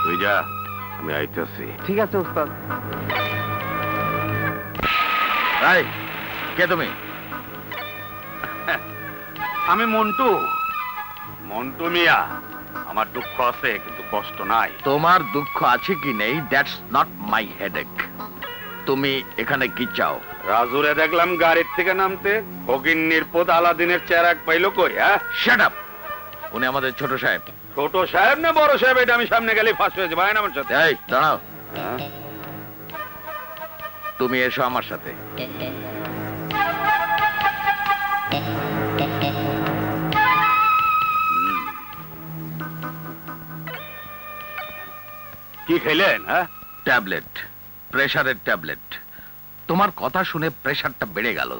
তুই যা, আমি আইতেছি। ঠিক আছে ওস্তাদ। এই, কে তুমি? আমি মন্টু। মন্টু মিয়া। আমার দুঃখ আছে কিন্তু কষ্ট নাই। তোমার দুঃখ আছে কি নেই দ্যাটস নট মাই হেডেক। তুমি এখানে কি চাও? রাজুরে দেখলাম গাড়ির থেকে নামতে, ফকির নির্পদ আলাদিনের চেরাক পাইলো কই? হ্যাঁ, শাট আপ। উনি আমাদের ছোট সাহেব। ছোট সাহেব না বড় সাহেব, এটা আমি সামনে গেলে ফাঁস হয়ে যাবো। আমার সাথে এই দাঁড়াও। তুমি এসো আমার সাথে। কি খেলেন? হ্যাঁ, ট্যাবলেট, প্রেসারের ট্যাবলেট। তোমার কথা শুনে প্রেসারটা বেড়ে গেল।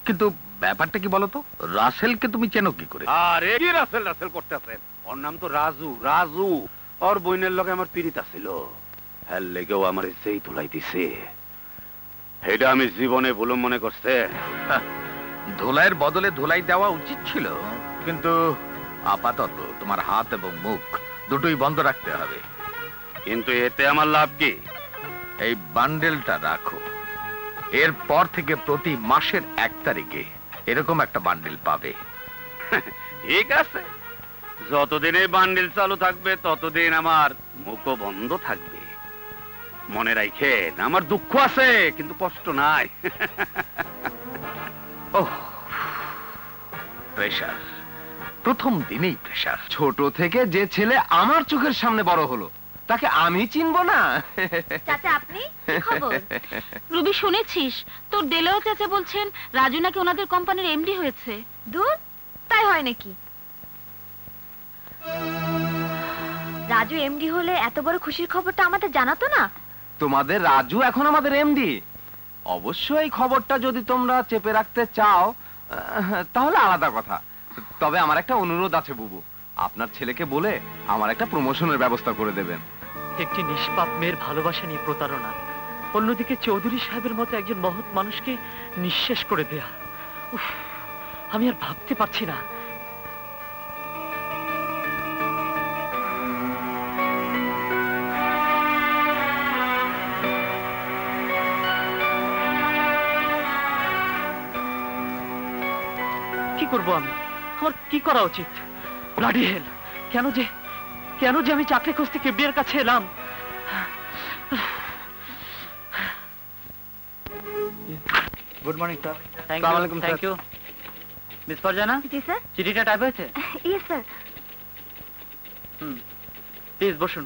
কিন্তু ব্যাপারটা কি বলতো, রাসেলকে তুমি চেনো কি করে? আরে কি রাসেল রাসেল করতেছেন? ওর নাম তো রাজু। রাজু ওর বইনের লগে আমার পীড়িত ছিল। হ্যাঁ, লেগেও আমার সেই ধুলাই দিছে। এটা আমি জীবনে ভুল মনে করছে। ধুলাইয়ের বদলে ধুলাই দেওয়া উচিত ছিল, কিন্তু আপাতত তোমার হাত এবং মুখ দুটোই বন্ধ রাখতে হবে। কিন্তু এতে আমার লাভ কি? এই বান্ডেলটা রাখো। এরপর থেকে প্রতি মাসের 1 তারিখে এরকম একটা বান্ডেল পাবে। ঠিক আছে, যতদিন এই বান্ডেল চালু থাকবে ততদিন আমার মুখও বন্ধ থাকবে। মনে রাখেন, আমার দুঃখ আছে কিন্তু কষ্ট নাই। ওহ, প্রেসার, প্রথম দিনেই প্রেসার। ছোট থেকে যে ছেলে আমার চোখের সামনে বড় হলো, তাকে আমি চিনবো না? চাচা আপনি কি খবর? রুবি শুনেছিস তোর দেলেও চাচা বলছেন রাজু নাকি ওনাদের কোম্পানির এমডি হয়েছে। দূর, তাই হয় নাকি? রাজু এমডি হলে এত বড় খুশির খবরটা আমাদের জানাতো না? তোমাদের রাজু এখন আমাদের এমডি। অবশ্য এই খবরটা যদি তোমরা চেপে রাখতে চাও তাহলে আলাদা কথা। তবে আমার একটা অনুরোধ আছে বুবু, আপনার ছেলেকে বলে আমার একটা প্রমোশনের ব্যবস্থা করে দেবেন। একটি নিষ্পাপ মেয়ের ভালোবাসা নিয়ে প্রতারণা, অন্যদিকে চৌধুরী সাহেবের মতো একজন মহৎ মানুষকে নিঃশেষ করে দেয়া, উফ, আমি আর ভাবতে পারছি না। কি করবো আমি? আমার কি করা উচিত? Bloody hell! কেন যে আমি চাকরি খুঁজতে কেবিএর কাছে এলাম? Good morning sir. Thank you. Miss Farzana? জি স্যার। চিঠিটা টাইপ হয়েছে? Yes sir. প্লিজ বসুন।